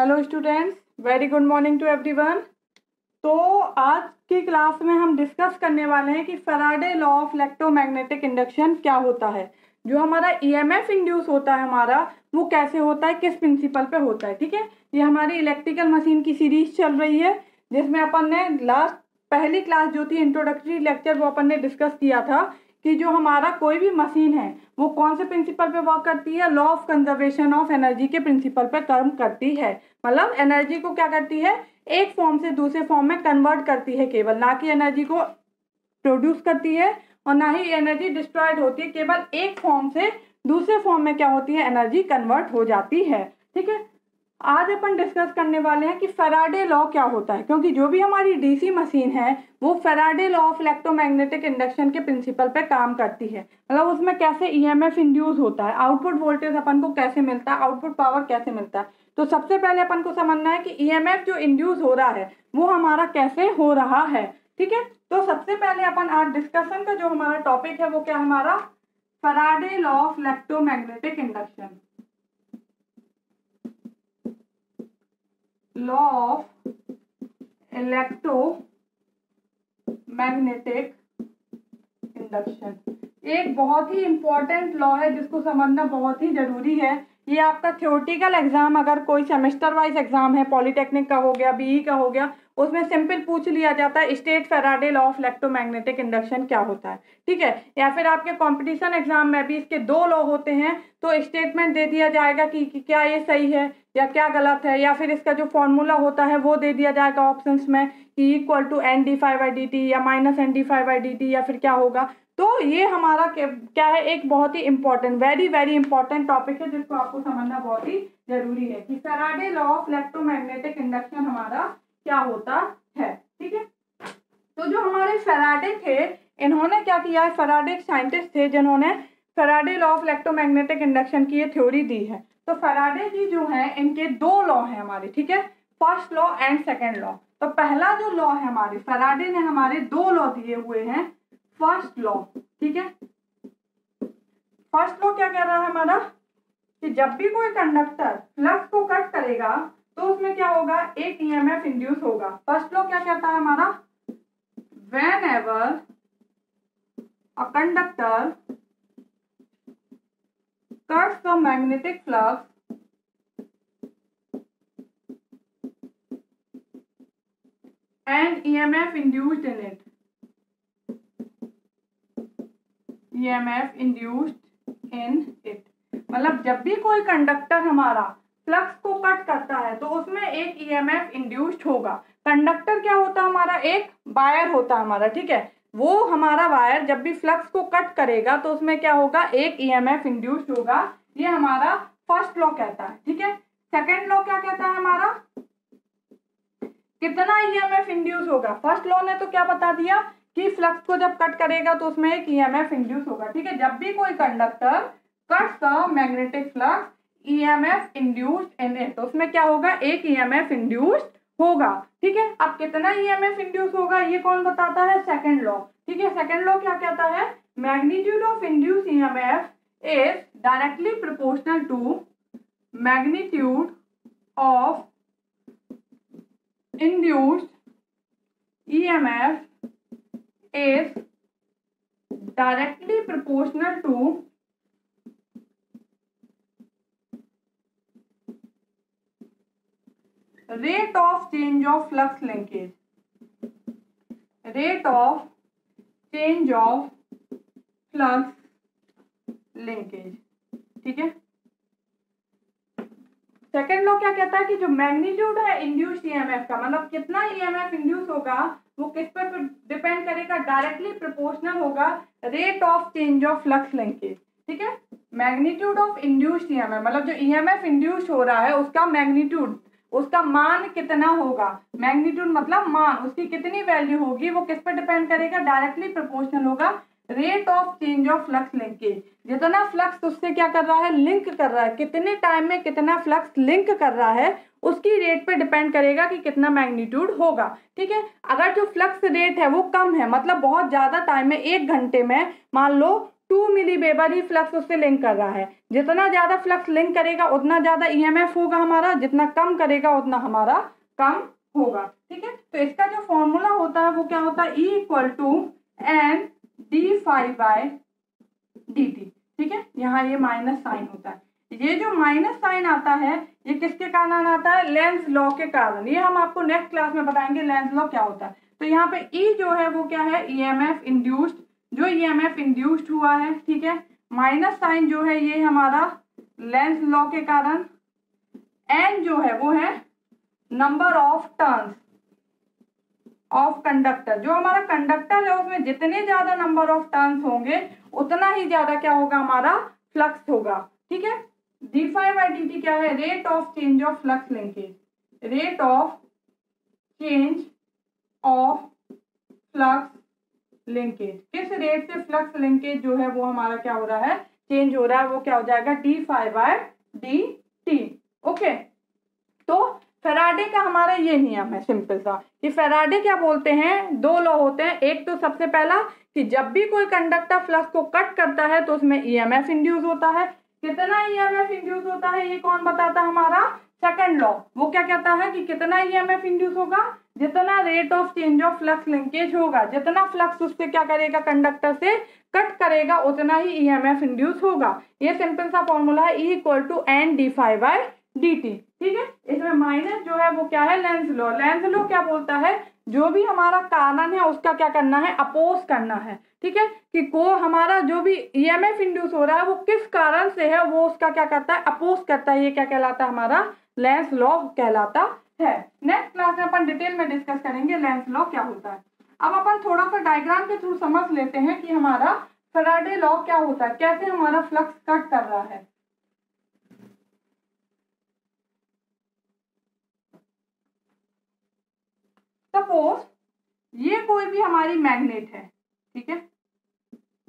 Hello students, very good morning to everyone. तो आज की क्लास में हम डिस्कस करने वाले हैं कि Faraday law of electromagnetic induction क्या होता है। जो हमारा ईएमएफ इंड्यूस होता है हमारा, वो कैसे होता है, किस प्रिंसिपल पे होता है। ठीक है, ये हमारी इलेक्ट्रिकल मशीन की सीरीज चल रही है, जिसमें अपन ने पहली क्लास जो थी इंट्रोडक्टरी लेक्चर, वो अपन ने डिस्कस किया था कि जो हमारा कोई भी मशीन है वो कौन से प्रिंसिपल पे वर्क करती है, law of conservation of energy के प्रिंसिपल पे काम करती है। मतलब एनर्जी को क्या करती है, एक फॉर्म से दूसरे फॉर्म में कन्वर्ट करती है केवल, ना कि एनर्जी को प्रोड्यूस करती है और ना ही एनर्जी डिस्ट्रॉयड होती है। केवल एक फॉर्म से दूसरे फॉर्म में क्या होती है, एनर्जी कन्वर्ट हो जाती है। ठीक है, आज अपन डिस्कस करने वाले हैं कि फैराडे लॉ क्या होता है, क्योंकि जो भी हमारी डीसी मशीन है वो Faraday law of electromagnetic induction के प्रिंसिपल पे काम करती है। मतलब उसमें कैसे ईएमएफ इंड्यूस होता है, आउटपुट वोल्टेज अपन को कैसे मिलता है, आउटपुट पावर कैसे मिलता है। तो सबसे पहले अपन को समझना है कि ईएमएफ जो इंड्यूस हो रहा है वो हमारा कैसे हो रहा है। ठीक है, तो सबसे पहले अपन आज डिस्कशन का जो हमारा टॉपिक है वो क्या हमारा, Faraday law of electromagnetic induction. Law of electromagnetic induction एक बहुत ही इंपॉर्टेंट लॉ है जिसको समझना बहुत ही जरूरी है। ये आपका थ्योरेटिकल एग्जाम, अगर कोई सेमेस्टर वाइज एग्जाम है, पॉलिटेक्निक का हो गया, बीई का हो गया, उसमें सिंपल पूछ लिया जाता है state Faraday law of electromagnetic induction क्या होता है। ठीक है, या फिर आपके कंपटीशन एग्जाम में भी इसके दो लॉ होते हैं, तो स्टेटमेंट दे दिया जाएगा कि क्या ये सही है या क्या गलत है, या फिर इसका जो फॉर्मूला होता है वो दे दिया जाएगा ऑप्शंस में कि equal to N D phi by D T या minus N D phi by D T, या फिर क्या होगा। तो ये हमारा क्या है, एक बहुत ही important, very very important topic है जिसको आपको समझना बहुत ही जरूरी है कि Faraday law of electromagnetic induction हमारा क्या होता है। ठीक है, तो जो हमारे फैराडे थे, इन्होंने क्या किया है, फैराडे साइंटिस्ट थे जिन्होंने Faraday law of electromagnetic induction की ये थ्योरी दी है। तो फैराडे जी जो है, इनके दो लॉ हैं हमारे। ठीक है, first law and second law. तो पहला जो लॉ है हमारे, फैराडे ने हमारे दो लॉ दिए हुए हैं। फर्स्ट लॉ, ठीक है, फर्स्ट लॉ क्या कह रहा है हमारा कि जब भी कोई कंडक्टर फ्लक्स को कट करेगा तो उसमें क्या होगा, एक ईएमएफ इंड्यूस होगा। फर्स्ट लॉ क्या कहता है हमारा, whenever a conductor cuts the magnetic flux and EMF induced in it, EMF induced in it, मतलब जब भी कोई कंडक्टर हमारा फ्लक्स को कट करता है तो उसमें एक ईएमएफ इंड्यूस्ड होगा। कंडक्टर क्या होता है हमारा, एक वायर होता है हमारा। ठीक है, वो हमारा वायर जब भी फ्लक्स को कट करेगा तो उसमें क्या होगा, एक ईएमएफ इंड्यूस्ड होगा। ये हमारा फर्स्ट लॉ कहता है। ठीक है, सेकेंड लॉ क्या कहता है हमारा, कितना ईएमएफ इंड्यूस होगा। फर्स्ट लॉ ने तो क्या बता दिया कि फ्लक्स को जब कट करेगा तो उसमें एक ईएमएफ इंड्यूस होगा। ठीक है, जब भी कोई conductor cuts the magnetic flux EMF induced in it, तो उसमें क्या होगा, एक EMF इंड्यूस्ड होगा। ठीक है, अब कितना EMF इंड्यूस होगा ये कौन बताता है, सेकंड लॉ। ठीक है, सेकंड लॉ क्या कहता है, magnitude of induce EMF is directly proportional to magnitude of induced EMF is directly proportional to rate of change of flux linkage, rate of change of flux linkage। ठीक है, second law क्या कहता है कि जो मैग्नीट्यूड है induced EMF का, मतलब कितना ईएमएफ इंड्यूस होगा वो किस पर डिपेंड करेगा, डायरेक्टली प्रोपोर्शनल होगा rate of change of flux linkage. ठीक है, मैग्नीट्यूड ऑफ इंड्यूस्ड ईएमएफ मतलब जो ईएमएफ इंड्यूस हो रहा है उसका मैग्नीट्यूड, उसका मान कितना होगा, मैग्नीट्यूड मतलब मान, उसकी कितनी वैल्यू होगी, वो किस पर डिपेंड करेगा, डायरेक्टली प्रोपोर्शनल होगा rate of change of flux linkage. जितना फ्लक्स उससे क्या कर रहा है, लिंक कर रहा है, कितने टाइम में कितना फ्लक्स लिंक कर रहा है उसकी रेट पे डिपेंड करेगा कि कितना मैग्नीट्यूड होगा। ठीक है, अगर जो फ्लक्स रेट है वो कम है, मतलब बहुत ज्यादा टाइम में, 1 घंटे में मान लो 2 मिलीवेबर ही फ्लक्स उससे लिंक कर रहा है। जितना ज्यादा फ्लक्स लिंक करेगा उतना ज्यादा ईएमएफ होगा हमारा, जितना कम करेगा उतना हमारा कम होगा। ठीक है, तो इसका जो फॉर्मूला होता है वो क्या होता है, E = N d∅/dt। ठीक है, यहाँ ये माइनस साइन होता है। ये जो माइनस साइन आता है ये किसके कारण आता है, लेंज लॉ के कारण। ये हम आपको नेक्स्ट क्लास में बताएंगे लेंज लॉ क्या होता है। तो यहाँ पे E जो है वो क्या है, ईएमएफ इंड्यूस्ड, जो ईएमएफ इंड्यूस्ड हुआ है। ठीक है, माइनस साइन जो है ये हमारा लेंज लॉ के कारण। N जो है वो है number of turns of conductor. जो हमारा कंडक्टर है उसमें जितने ज्यादा नंबर ऑफ टर्न्स होंगे उतना ही ज्यादा क्या होगा, हमारा फ्लक्स होगा। ठीक है, d∅/dt क्या है, rate of change of flux linkage, rate of change of flux linkage. किस रेट से फ्लक्स लिंकेज जो है वो हमारा क्या हो रहा है, चेंज हो रहा है, वो क्या हो जाएगा, d∅/dt। ओके, तो फैराडे का हमारा ये नियम है सिंपल सा, कि फैराडे क्या बोलते हैं, दो लॉ होते हैं। एक तो सबसे पहला कि जब भी कोई कंडक्टर फ्लक्स को कट करता है तो उसमें ईएमएफ इंड्यूस होता है। कितना ईएमएफ इंड्यूस होता है ये कौन बताता है, हमारा सेकंड लॉ। वो क्या कहता है कि कितना ईएमएफ इंड्यूस होगा, जितना rate of change of flux linkage होगा, जितना फ्लक्स उससे क्या करेगा, कंडक्टर से कट करेगा, उतना ही ईएमएफ इंड्यूस होगा। ये सिंपल सा फॉर्मूला है, E = N d∅/dt। ठीक है, इसमें माइनस जो है वो क्या है, लेंज लॉ। लेंज लॉ क्या बोलता है, जो भी हमारा कारण है उसका क्या करना है, अपोज करना है। ठीक है, कि को हमारा जो भी ईएमएफ इंड्यूस हो रहा है वो किस कारण से है, वो उसका क्या करता है, अपोज करता है। ये क्या कहलाता है, हमारा लेंज लॉ कहलाता है। नेक्स्ट क्लास में अपन डिटेल में डिस्कस करेंगे लेंज लॉ क्या होता है। अब अपन थोड़ा सा डायग्राम के थ्रू समझ लेते हैं कि हमारा फैराडे लॉ क्या होता है, कैसे हमारा फ्लक्स कट कर रहा है। सपोज ये कोई भी हमारी मैग्नेट है, ठीक है,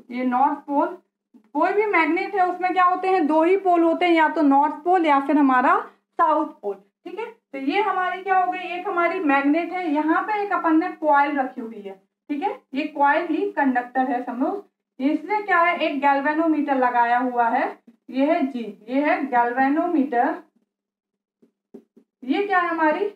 ये नॉर्थ पोल, कोई भी मैग्नेट है उसमें क्या होते हैं, दो ही पोल होते हैं, या तो नॉर्थ पोल या फिर हमारा साउथ पोल। ठीक है, तो ये हमारी क्या हो गई, एक हमारी मैग्नेट है, यहाँ पे एक अपन ने कॉइल रखी हुई है। ठीक है, ये कॉइल ही कंडक्टर है समझो। इसमें क्या है, एक गैल्वेनोमीटर लगाया हुआ है, ये है G, ये है गैल्वेनोमीटर। ये क्या है, हमारी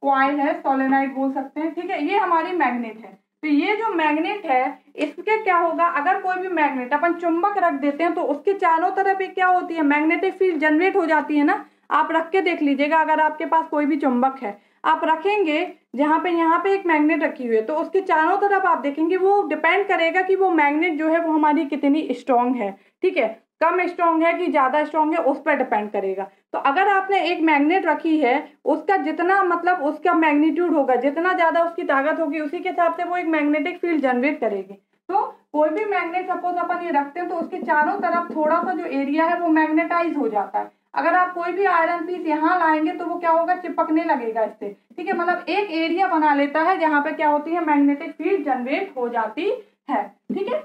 कॉइल है, सोलेनॉइड बोल सकते हैं। ठीक है, ये हमारी मैग्नेट है। तो ये जो मैग्नेट है इसके क्या होगा, अगर कोई भी मैग्नेट अपन चुंबक रख देते हैं तो उसके चारों तरफ एक क्या होती है, मैग्नेटिक फील्ड जनरेट हो जाती है ना। आप रख के देख लीजिएगा, अगर आपके पास कोई भी चुंबक है, आप रखेंगे जहाँ पे यहाँ पे एक मैग्नेट रखी हुई है, तो उसके चारों तरफ आप देखेंगे, वो डिपेंड करेगा कि वो मैग्नेट जो है वो हमारी कितनी स्ट्रांग है। ठीक है, कम स्ट्रांग है कि ज्यादा स्ट्रांग है, उस पर डिपेंड करेगा। तो अगर आपने एक मैग्नेट रखी है, उसका जितना मतलब उसका मैग्नीट्यूड होगा, जितना ज्यादा उसकी ताकत होगी, उसी के हिसाब से वो एक मैग्नेटिक फील्ड जनरेट करेगी। तो कोई भी मैग्नेट सपोज अपन ये रखते हैं तो उसके चारों तरफ थोड़ा सा जो एरिया है वो मैग्नेटाइज हो जाता है। अगर आप कोई भी आयरन पीस यहाँ लाएंगे तो वो क्या होगा, चिपकने लगेगा इससे। ठीक है, मतलब एक एरिया बना लेता है जहाँ पे क्या होती है, मैग्नेटिक फील्ड जनरेट हो जाती है। ठीक है,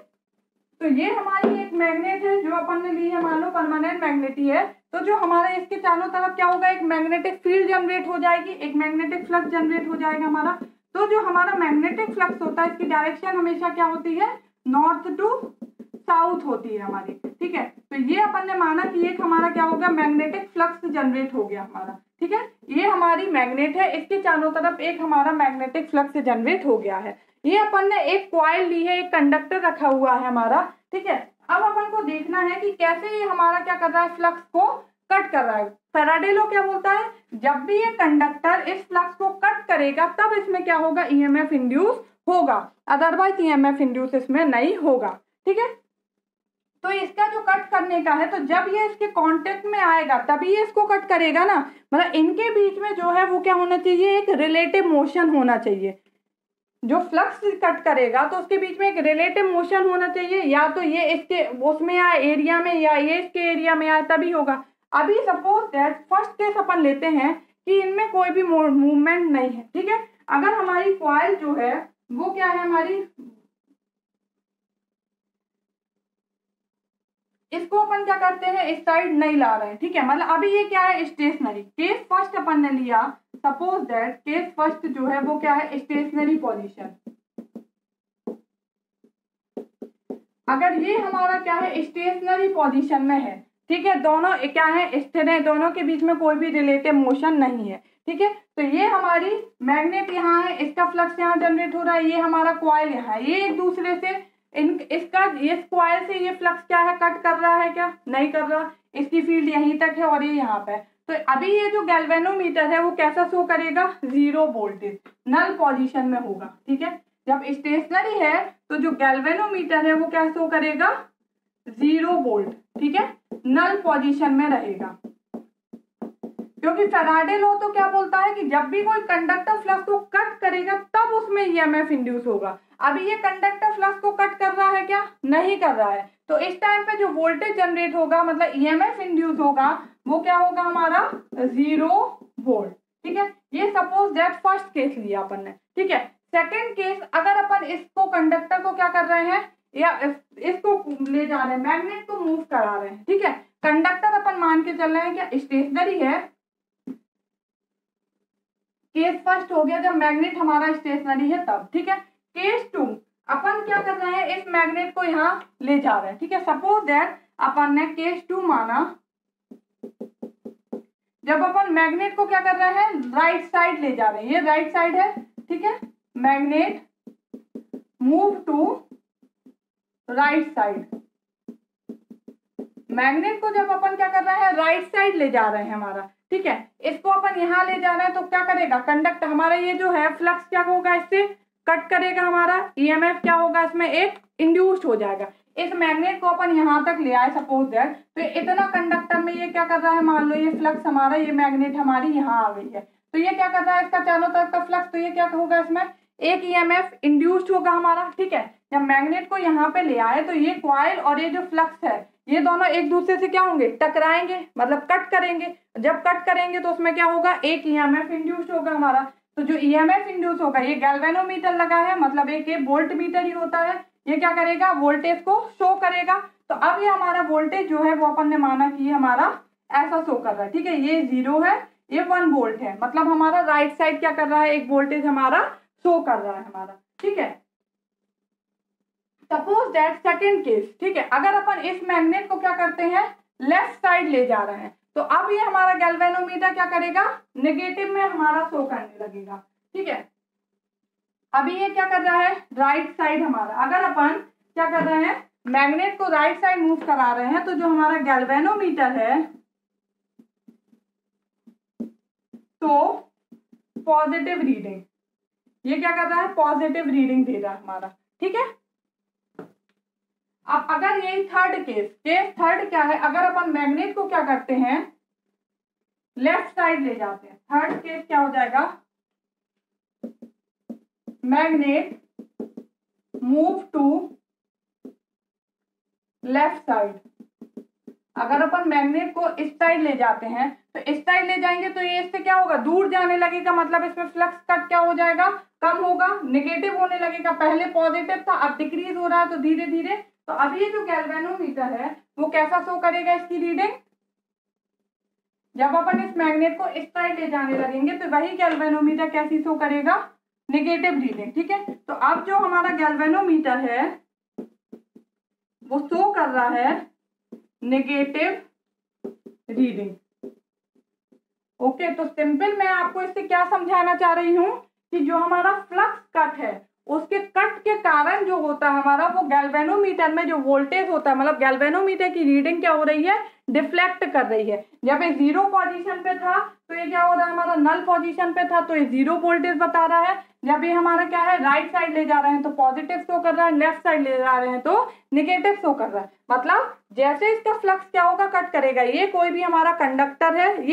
तो ये हमारी एक मैग्नेट है जो अपन ने ली है, मान लो परमानेंट मैग्नेट ही है। तो जो हमारे इसके चारों तरफ क्या होगा, एक मैग्नेटिक फील्ड जनरेट हो जाएगी, एक मैग्नेटिक फ्लक्स जनरेट हो जाएगा हमारा। तो जो हमारा मैग्नेटिक फ्लक्स होता है इसकी डायरेक्शन हमेशा क्या होती है, नॉर्थ टू साउथ होती है हमारी। ठीक है, तो ये अपन ने माना कि एक हमारा क्या होगा, मैग्नेटिक फ्लक्स जनरेट हो गया हमारा। ठीक है, ये हमारी मैग्नेट है, इसके चारों तरफ एक हमारा मैग्नेटिक फ्लक्स जनरेट हो गया है। ये अपन ने एक कॉइल ली है, एक कंडक्टर रखा हुआ है हमारा। ठीक है, अब अपन को देखना है कि कैसे ये हमारा क्या कर रहा है, फ्लक्स को कट कर रहा है। फैराडे लॉ क्या बोलता है, जब भी ये कंडक्टर इस फ्लक्स को कट करेगा तब इसमें क्या होगा, ईएमएफ इंड्यूस होगा, अदरवाइज ईएमएफ इंड्यूस इसमें नहीं होगा। ठीक है, तो इसका जो कट करने का है, तो जब ये इसके कांटेक्ट में आएगा तभी ये इसको कट करेगा ना, मतलब इनके बीच में जो है वो क्या होना चाहिए, एक रिलेटिव मोशन होना चाहिए। जो फ्लक्स कट करेगा तो उसके बीच में एक रिलेटिव मोशन होना चाहिए, या तो ये इसके उसमें आए एरिया में या ये इसके एरिया में आए तभी होगा। अभी सपोज दैट फर्स्ट केस अपन लेते हैं कि इनमें कोई भी मूवमेंट नहीं है। ठीक है, अगर हमारी कॉइल जो है वो क्या है, हमारी इसको अपन क्या करते हैं, इस साइड नहीं ला रहे हैं। ठीक है, मतलब अभी ये क्या है, स्टेशनरी। केस फर्स्ट अपन ने लिया, सपोज दैट केस फर्स्ट जो है वो क्या है, स्टेशनरी पोजीशन। अगर ये हमारा क्या है, स्टेशनरी पोजीशन में है, ठीक है, दोनों क्या है, स्थिर है, दोनों के बीच में कोई भी रिलेटिव मोशन नहीं है, ठीक है। तो ये हमारी मैग्नेट यहाँ है, इसका फ्लक्स यहाँ जनरेट हो रहा है, ये हमारा कॉइल यहाँ है, ये एक दूसरे से इसका ये कॉइल से ये फ्लक्स क्या है, कट कर रहा है क्या, नहीं कर रहा, इसकी फील्ड यहीं तक है और ये यहाँ पे है। तो अभी ये जो गैल्वेनोमीटर है वो कैसा शो करेगा, 0 वोल्टेज, नल पोजीशन में होगा, ठीक है। जब स्टेशनरी है तो जो गैल्वेनोमीटर है वो क्या शो करेगा, 0 वोल्ट, ठीक है, नल पोजीशन में रहेगा। क्योंकि फैराडे लॉ तो क्या बोलता है कि जब भी कोई कंडक्टर फ्लक्स को कट करेगा तब उसमें ईएमएफ इंड्यूस होगा। अभी ये कंडक्टर फ्लक्स को कट कर रहा है क्या, नहीं कर रहा है, तो इस टाइम पे जो वोल्टेज जनरेट होगा मतलब ईएमएफ इंड्यूस होगा वो क्या होगा हमारा, 0 वोल्ट, ठीक है। ये सपोज दैट फर्स्ट केस लिया अपन ने, ठीक है। सेकेंड केस, अगर अपन इसको कंडक्टर को क्या कर रहे हैं या इसको ले जा रहे हैं, मैग्नेट को मूव करा रहे हैं, ठीक है। कंडक्टर अपन मान के चल रहे हैं क्या स्टेशनरी है, केस फर्स्ट हो गया जब मैग्नेट हमारा स्टेशनरी है तब, ठीक है। केस टू, अपन क्या कर रहे हैं, इस मैग्नेट को यहाँ ले जा रहे हैं, ठीक है। सपोज दैट अपन ने केस टू माना, जब अपन मैग्नेट को क्या कर रहे हैं, राइट साइड ले जा रहे हैं, ये राइट साइड है, ठीक है, magnet move to right side, magnet को जब अपन क्या कर रहे हैं, राइट साइड ले जा रहे हैं हमारा, ठीक है, इसको अपन यहाँ ले जा रहे हैं तो क्या करेगा, कंडक्ट हमारा ये जो है फ्लक्स क्या होगा, इससे कट करेगा, हमारा ईएमएफ क्या होगा, इसमें एक इंड्यूस्ड हो जाएगा। इस मैग्नेट को अपन यहाँ तक ले आए सपोज दैट, तो इतना कंडक्टर में ये क्या कर रहा है, मान लो ये फ्लक्स हमारा, ये मैग्नेट हमारी यहाँ आ गई है, तो ये क्या कर रहा है, इसका चारों तरफ का फ्लक्स, तो ये क्या होगा, इसमें एक ईएमएफ इंड्यूस्ड होगा हमारा, ठीक है। जब मैग्नेट को यहाँ पे ले आए तो ये कॉइल और ये जो फ्लक्स है ये दोनों एक दूसरे से क्या होंगे, टकराएंगे, मतलब कट करेंगे। जब कट करेंगे तो उसमें क्या होगा, एक ईएमएफ इंड्यूस्ड होगा हमारा। तो जो ईएमएफ इंड्यूस होगा, ये गैल्वेनोमीटर लगा है, मतलब एक ये वोल्ट मीटर ही होता है, ये क्या करेगा, वोल्टेज को शो करेगा। तो अब ये हमारा वोल्टेज जो है वो अपन ने माना कि ये हमारा ऐसा शो कर रहा है, ठीक है, ये 0 है, ये 1 वोल्ट है, मतलब हमारा राइट साइड क्या कर रहा है, एक वोल्टेज हमारा शो कर रहा है हमारा, ठीक है। सपोज दैट सेकेंड केस, ठीक है, अगर अपन इस मैग्नेट को क्या करते हैं, लेफ्ट साइड ले जा रहे हैं, तो अब ये हमारा गैल्वेनोमीटर क्या करेगा, नेगेटिव में हमारा शो करने लगेगा, ठीक है। अभी ये क्या कर रहा है, राइट साइड हमारा, अगर अपन क्या कर रहे हैं, मैग्नेट को राइट साइड मूव करा रहे हैं, तो जो हमारा गैल्वेनोमीटर है तो पॉजिटिव रीडिंग, ये क्या कर रहा है, पॉजिटिव रीडिंग दे रहा है हमारा, ठीक है। अब अगर यही थर्ड केस थर्ड क्या है, अगर अपन मैग्नेट को क्या करते हैं, लेफ्ट साइड ले जाते हैं, थर्ड केस क्या हो जाएगा, magnet move to left side. अगर अपन मैग्नेट को इस साइड ले जाते हैं तो इस साइड ले जाएंगे तो ये इससे क्या होगा, दूर जाने लगेगा, मतलब इसमें फ्लक्स कट क्या हो जाएगा, कम होगा, नेगेटिव होने लगेगा। पहले पॉजिटिव था, अब डिक्रीज हो रहा है, तो धीरे धीरे। तो अब ये जो गैल्वेनोमीटर है वो कैसा शो करेगा इसकी रीडिंग, जब अपन इस मैग्नेट को इस साइड ले जाने लगेंगे तो वही गैल्वेनोमीटर कैसी शो करेगा, नेगेटिव रीडिंग, ठीक है। तो अब जो हमारा गैल्वेनोमीटर है वो शो कर रहा है नेगेटिव रीडिंग। ओके, तो सिंपल मैं आपको इससे क्या समझाना चाह रही हूँ कि जो हमारा फ्लक्स कट है उसके कट के कारण जो होता है हमारा, वो गैल्वेनोमीटर में जो वोल्टेज होता है, मतलब गैल्वेनोमीटर की रीडिंग क्या हो रही है, डिफ्लेक्ट कर रही है। जब ये 0 पोजीशन पे था तो ये क्या हो रहा है, हमारा नल पोजीशन पे था तो ये 0 वोल्टेज बता रहा है। जब ये हमारा क्या है, राइट साइड ले जा रहे हैं तो पॉजिटिव शो कर रहा है, लेफ्ट साइड ले जा रहे हैं तो नेगेटिव शो कर रहा है। मतलब जैसे इसका फ्लक्स क्या होगा, कट करेगा। ये कोई भी हमारा कंडक्टर है,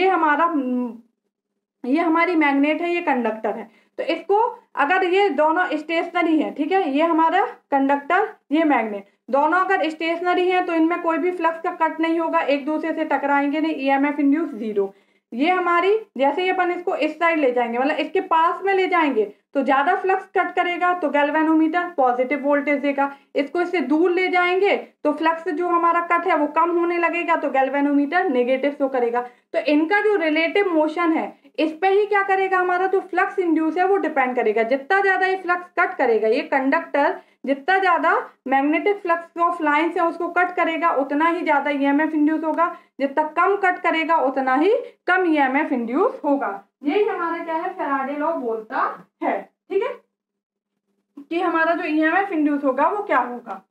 ये हमारी मैग्नेट है, ये कंडक्टर है, तो इसको अगर ये दोनों स्टेशनरी है, ठीक है, ये हमारा कंडक्टर, ये मैग्नेट, दोनों अगर स्टेशनरी है तो इनमें कोई भी फ्लक्स का कट नहीं होगा, एक दूसरे से टकराएंगे नहीं, ईएमएफ इंड्यूस 0। ये हमारी, जैसे ही अपन इसको इस साइड ले जाएंगे, मतलब इसके पास में ले जाएंगे तो ज्यादा फ्लक्स कट करेगा तो गैल्वेनोमीटर पॉजिटिव वोल्टेज देगा। इसको इससे दूर ले जाएंगे तो फ्लक्स जो हमारा कट है वो कम होने लगेगा तो गैल्वेनोमीटर नेगेटिव शो करेगा। तो इनका जो रिलेटिव मोशन है इस पे ही क्या करेगा, हमारा जो फ्लक्स इंड्यूस है वो डिपेंड करेगा। जितना ज्यादा ये फ्लक्स कट करेगा, ये कंडक्टर जितना ज्यादा मैग्नेटिक फ्लक्स ऑफ लाइंस है उसको कट करेगा उतना ही ज्यादा ईएमएफ इंड्यूस होगा। जितना कम कट करेगा उतना ही कम ईएमएफ इंड्यूस होगा। यही हमारा क्या है, फैराडे लॉ बोलता है। ठीक है, कि हमारा जो ईएमएफ इंड्यूस होगा वो क्या होगा।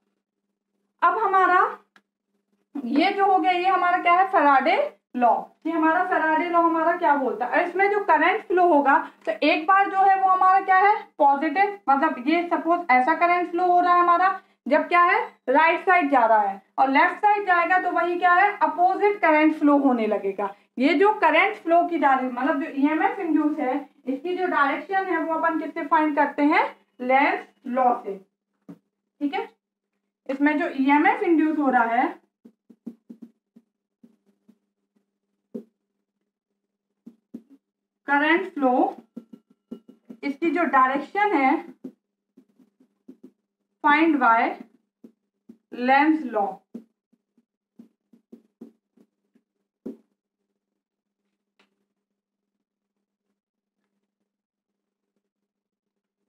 अब हमारा ये जो हो गया, ये हमारा क्या है, फैराडे लॉ। कि हमारा फैराडे लॉ हमारा क्या बोलता है, इसमें जो करंट फ्लो होगा तो एक बार जो है वो हमारा क्या है, पॉजिटिव, मतलब ये सपोज ऐसा करंट फ्लो हो रहा है हमारा, जब क्या है राइट साइड जा रहा है और लेफ्ट साइड जाएगा तो वही क्या है, अपोजिट करंट फ्लो होने लगेगा। ये जो करंट फ्लो की डायरेक्शन, मतलब जो ईएमएफ इंड्यूस है इसकी जो डायरेक्शन है वो अपन किससे फाइंड करते हैं, लेंज लॉ से। ठीक है, इसमें जो ईएमएफ इंड्यूस हो रहा है करंट फ्लो, इसकी जो डायरेक्शन है find by Lenz law.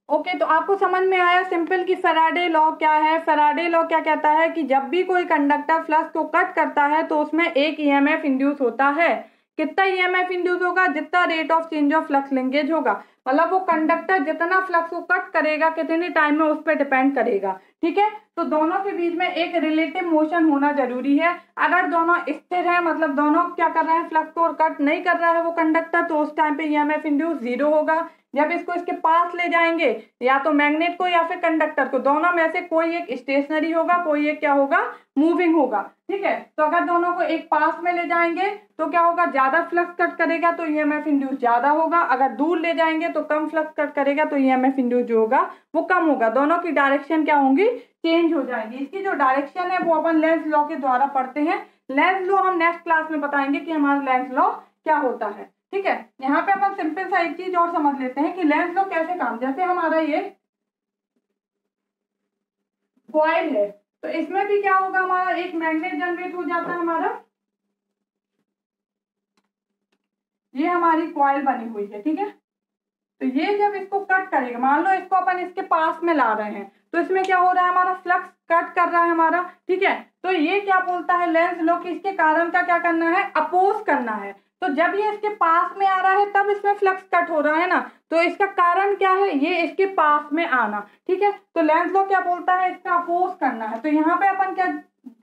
Okay, तो आपको समझ में आया सिंपल कि फैराडे लॉ क्या है। फैराडे लॉ क्या कहता है कि जब भी कोई कंडक्टर फ्लक्स को कट करता है तो उसमें एक ईएमएफ इंड्यूस होता है। कितना ईएमएफ इंड्यूस होगा, जितना rate of change of flux linkage होगा, मतलब वो कंडक्टर जितना फ्लक्स को कट करेगा कितने टाइम में उस पर डिपेंड करेगा। ठीक है, तो दोनों के बीच में एक रिलेटिव मोशन होना जरूरी है। अगर दोनों स्थिर है, मतलब दोनों क्या कर रहे हैं, फ्लक्स को कट नहीं कर रहा है वो कंडक्टर, तो उस टाइम पे ईएमएफ इंड्यूस 0 होगा। जब इसको इसके पास ले जाएंगे, या तो मैग्नेट को या फिर कंडक्टर को, दोनों में से कोई एक स्टेशनरी होगा, कोई एक क्या होगा, मूविंग होगा। ठीक है, तो अगर दोनों को एक पास में ले जाएंगे तो क्या होगा, ज्यादा फ्लक्स कट करेगा तो ईएमएफ इंड्यूस ज्यादा होगा। अगर दूर ले जाएंगे तो कम फ्लक्स कट करेगा तो ईएमएफ इंड्यूस जो होगा वो कम होगा। दोनों की डायरेक्शन क्या होंगी, चेंज हो जाएगी। इसकी जो डायरेक्शन है वो अपन लेंज लॉ के द्वारा पढ़ते हैं। लेंज लॉ हम नेक्स्ट क्लास में बताएंगे कि हमारा लेंज लॉ क्या होता है। ठीक है, यहाँ पे अपन सिंपल सा एक चीज और समझ लेते हैं कि लेंज लॉ कैसे काम, जैसे हमारा ये कॉइल है तो इसमें भी क्या होगा, हमारा एक मैग्नेट जनरेट हो जाता है। हमारा ये हमारी कॉइल बनी हुई है। ठीक है, तो ये जब इसको कट करेगा, मान लो इसको अपन इसके पास में ला रहे हैं तो इसमें क्या हो रहा है, हमारा फ्लक्स कट कर रहा है हमारा। ठीक है, तो ये क्या बोलता है लेंज लॉ कि इसके कारण का क्या करना है, अपोज करना है। तो जब ये इसके पास में आ रहा है तब इसमें फ्लक्स कट हो रहा है ना, तो इसका कारण क्या है, ये इसके पास में आना। ठीक है, तो लेंज लॉ क्या बोलता है, इसका अपोज करना है। तो यहाँ पे अपन क्या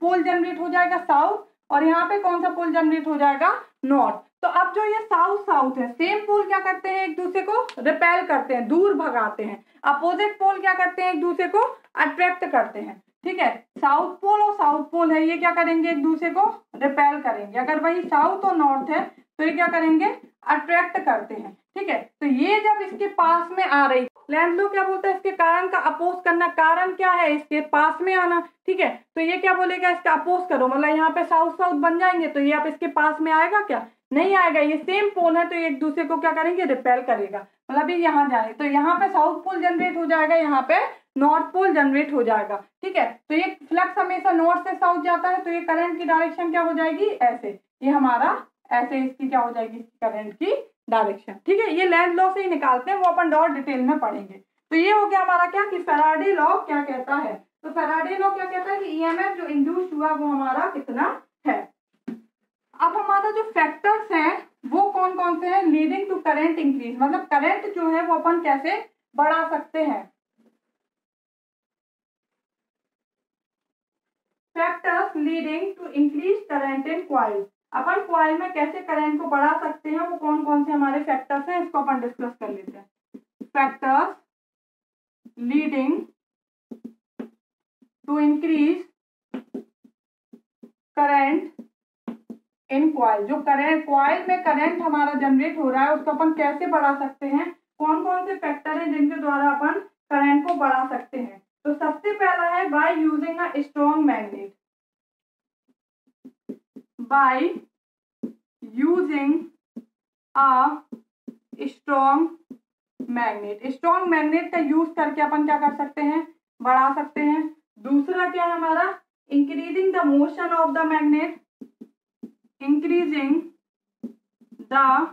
पोल जनरेट हो जाएगा, साउथ, और यहाँ पे कौन सा पोल जनरेट हो जाएगा, नॉर्थ। तो अब जो ये साउथ साउथ है, सेम पोल क्या करते हैं, एक दूसरे को रिपेल करते हैं, दूर भगाते हैं। अपोजिट पोल क्या करते हैं, एक दूसरे को अट्रैक्ट करते हैं। ठीक है, साउथ पोल और साउथ पोल है, ये क्या करेंगे, एक दूसरे को रिपेल करेंगे। अगर वही साउथ और नॉर्थ है तो ये क्या करेंगे, अट्रैक्ट करते हैं। ठीक है, तो ये जब इसके पास में आ रही, लेंज लॉ क्या बोलता है, इसके कारण का अपोज करना। कारण क्या है, इसके पास में आना। ठीक है, तो ये क्या बोलेगा, इसका अपोज करो, मतलब यहाँ पे साउथ साउथ बन जाएंगे तो ये आप इसके पास में आएगा क्या, नहीं आएगा। ये सेम पोल है तो ये एक दूसरे को क्या करेंगे, रिपेल करेगा। मतलब ये यहाँ जाए तो यहाँ पे साउथ पोल जनरेट हो जाएगा, यहाँ पे नॉर्थ पोल जनरेट हो जाएगा। ठीक है, तो ये फ्लक्स हमेशा नॉर्थ से साउथ जाता है तो ये करंट की डायरेक्शन क्या हो जाएगी, ऐसे, ये हमारा ऐसे इसकी क्या हो जाएगी, करंट की डायरेक्शन। ठीक है, ये लेंज लॉ से ही निकालते हैं, वो अपन और डिटेल में पढ़ेंगे। तो ये हो गया हमारा क्या, कि फैराडे लॉ क्या कहता है। तो फैराडे लॉ क्या कहता है कि ईएमएफ जो इंड्यूस हुआ वो हमारा कितना है। अब हमारा जो फैक्टर्स हैं वो कौन कौन से हैं, लीडिंग टू करंट इंक्रीज, मतलब करंट जो है वो अपन कैसे बढ़ा सकते हैं। Factors leading to increase current in coil, अपन कॉइल में कैसे करंट को बढ़ा सकते हैं, वो कौन कौन से हमारे फैक्टर्स हैं, इसको अपन डिस्कस कर लेते हैं। Factors leading to increase current in coil, जो करंट कॉइल में करंट हमारा जनरेट हो रहा है उसको अपन कैसे बढ़ा सकते हैं, कौन कौन से फैक्टर हैं जिनके द्वारा अपन करंट को बढ़ा सकते हैं। तो सबसे पहला है by using a strong magnet, by using a strong magnet. Strong magnet का यूज करके अपन क्या कर सकते हैं, बढ़ा सकते हैं। दूसरा क्या है हमारा, increasing the motion of the magnet, increasing the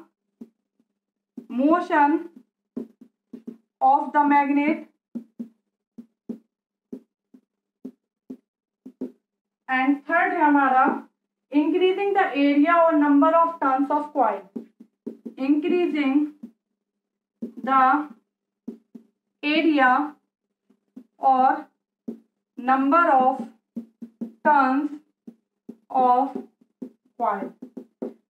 motion of the magnet and third है हमारा इंक्रीजिंग द एरिया और number of turns of coil, increasing the area और number of turns of coil.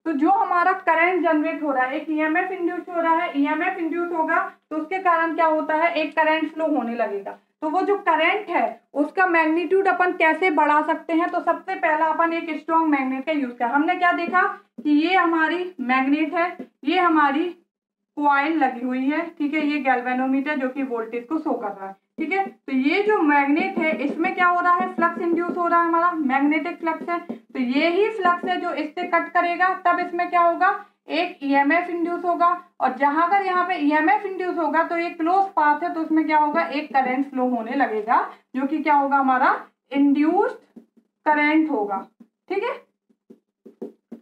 तो जो हमारा करंट जनरेट हो रहा है, एक ईएमएफ इंड्यूस हो रहा है, ईएमएफ इंड्यूस होगा तो उसके कारण क्या होता है, एक करंट फ्लो होने लगेगा। तो वो जो करंट है उसका मैग्नीट्यूड अपन कैसे बढ़ा सकते हैं, तो सबसे पहला अपन एक स्ट्रॉन्ग मैग्नेट का यूज किया। हमने क्या देखा कि ये हमारी मैग्नेट है, ये हमारी कॉइल लगी हुई है, ठीक है, ये गैल्वेनोमीटर जो कि वोल्टेज को शो कर रहा है, ठीक है। तो ये जो मैग्नेट है इसमें क्या हो रहा है, फ्लक्स इंड्यूस हो रहा है, हमारा मैग्नेटिक फ्लक्स है। तो ये ही फ्लक्स है जो इससे कट करेगा, तब इसमें क्या होगा, एक ईएमएफ इंड्यूस होगा। और जहां अगर यहाँ पे ईएमएफ इंड्यूस होगा तो एक क्लोज पाथ है, तो उसमें क्या होगा, एक करंट फ्लो होने लगेगा, जो कि क्या होगा, हमारा इंड्यूस्ड करंट होगा, ठीक है,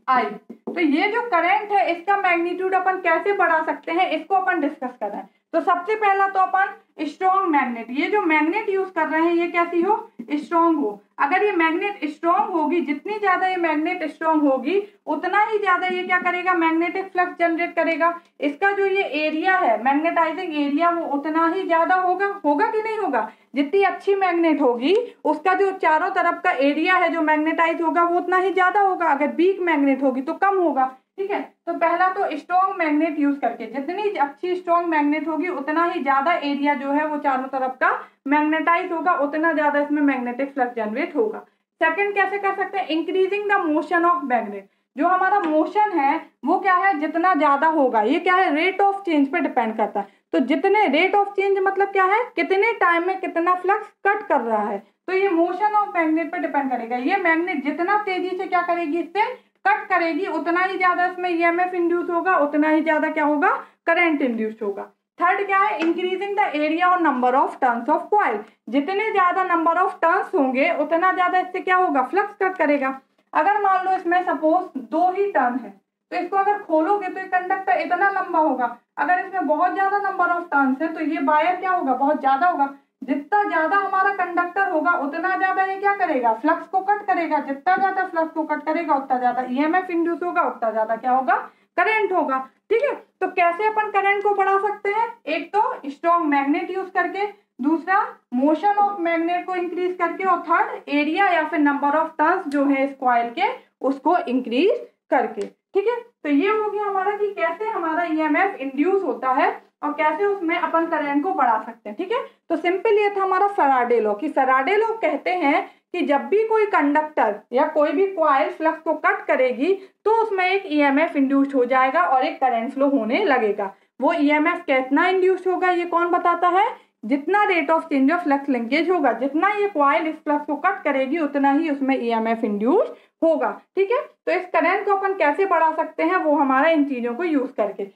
आई। तो ये जो करंट है इसका मैग्नीट्यूड अपन कैसे बढ़ा सकते हैं, इसको अपन डिस्कस कर रहे हैं। तो सबसे पहला तो अपन स्ट्रॉन्ग मैग्नेट, ये जो मैग्नेट यूज कर रहे हैं ये कैसी हो, स्ट्रॉन्ग हो। अगर ये मैग्नेट स्ट्रॉन्ग होगी, जितनी ज्यादा ये मैग्नेट स्ट्रॉन्ग होगी उतना ही ज्यादा ये क्या करेगा, मैग्नेटिक फ्लक्स जनरेट करेगा। इसका जो ये एरिया है, मैग्नेटाइजिंग एरिया, वो उतना ही ज्यादा होगा, होगा कि नहीं होगा। जितनी अच्छी मैग्नेट होगी उसका जो चारों तरफ का एरिया है जो मैग्नेटाइज होगा वो उतना ही ज्यादा होगा। अगर वीक मैग्नेट होगी तो कम होगा, ठीक है। तो पहला तो स्ट्रॉन्ग मैग्नेट यूज करके, जितनी अच्छी स्ट्रॉन्ग मैग्नेट होगी उतना ही ज्यादा एरिया जो है वो चारों तरफ का मैग्नेटाइज होगा, उतना ज्यादा इसमें मैग्नेटिक फ्लक्स जनरेट होगा। सेकंड कैसे कर सकते हैं, increasing the motion of magnet. जो हमारा मोशन है वो क्या है, जितना ज्यादा होगा, ये क्या है, रेट ऑफ चेंज पे डिपेंड करता है। तो जितने रेट ऑफ चेंज मतलब क्या है, कितने टाइम में कितना फ्लक्स कट कर रहा है, तो ये मोशन ऑफ मैग्नेट पे डिपेंड करेगा। ये मैग्नेट जितना तेजी से क्या करेगी, इससे कट करेगी, उतना ही ज्यादा इसमें ईएमएफ इंड्यूस होगा, उतना ही ज्यादा क्या होगा, करंट इंड्यूस होगा। थर्ड क्या है, इंक्रीजिंग द एरिया और number of turns of coil. जितने ज्यादा नंबर ऑफ टर्न्स होंगे उतना ज्यादा इससे क्या होगा, फ्लक्स कट करेगा। अगर मान लो इसमें सपोज 2 ही टर्न है, तो इसको अगर खोलोगे तो ये कंडक्टर इतना लंबा होगा। अगर इसमें बहुत ज्यादा नंबर ऑफ टर्न्स है तो ये वायर क्या होगा, बहुत ज्यादा होगा। जितना ज्यादा हमारा कंडक्टर होगा उतना ज्यादा ये क्या करेगा, फ्लक्स को कट करेगा। जितना ज्यादा फ्लक्स को कट करेगा उतना ज्यादा ईएमएफ इंड्यूस होगा, उतना ज्यादा क्या होगा, करंट होगा, ठीक है। तो कैसे अपन करंट को बढ़ा सकते हैं, एक तो स्ट्रॉन्ग मैग्नेट यूज करके, दूसरा मोशन ऑफ मैग्नेट को इंक्रीज करके, और थर्ड एरिया या फिर नंबर ऑफ टर्न्स जो है इस कॉइल के उसको इंक्रीज करके, ठीक है। तो ये हो गया हमारा कि कैसे हमारा ईएमएफ इंड्यूस होता है और कैसे उसमें अपन करंट को बढ़ा सकते हैं, ठीक है। तो सिंपल ये था हमारा फैराडे लॉ, कि फैराडे लॉ कहते हैं कि जब भी कोई कंडक्टर या कोई भी कॉइल फ्लक्स को कट करेगी तो उसमें एक ईएमएफ इंड्यूस हो जाएगा और एक करंट फ्लो होने लगेगा। वो ईएमएफ कितना इंड्यूस होगा ये कौन बताता है, जितना rate of change of flux linkage होगा, जितना ये कॉइल इस फ्लक्स को कट करेगी उतना ही उसमें ईएमएफ इंड्यूस होगा, ठीक है। तो इस करंट को अपन कैसे बढ़ा सकते हैं, वो हमारा इन चीजों को यूज करके।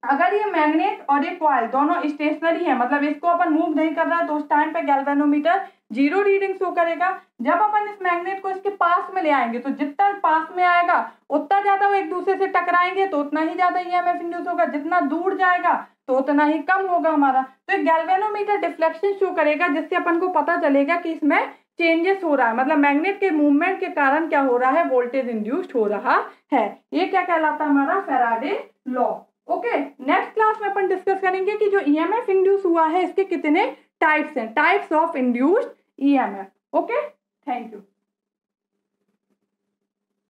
अगर ये मैग्नेट और ये कॉइल दोनों स्टेशनरी है, मतलब इसको अपन मूव नहीं कर रहा है, तो उस टाइम पे गैल्वेनोमीटर 0 रीडिंग शो करेगा। जब अपन इस मैग्नेट को इसके पास में ले आएंगे तो जितना पास में आएगा उतना ज्यादा वो एक दूसरे से टकराएंगे, तो उतना ही ज्यादा ईएमएफ इंड्यूस होगा। जितना दूर जाएगा तो उतना ही कम होगा हमारा। तो गैल्वेनोमीटर डिफ्लेक्शन शो करेगा, जिससे अपन को पता चलेगा कि इसमें चेंजेस हो रहा है, मतलब मैग्नेट के मूवमेंट के कारण क्या हो रहा है, वोल्टेज इंड्यूस्ड हो रहा है। ये क्या कहलाता है, हमारा Faraday law. Okay, next class में अपन डिस्कस करेंगे कि जो ईएमएफ इंड्यूस हुआ है इसके कितने टाइप्स हैं, types of induced EMF. Okay, thank you.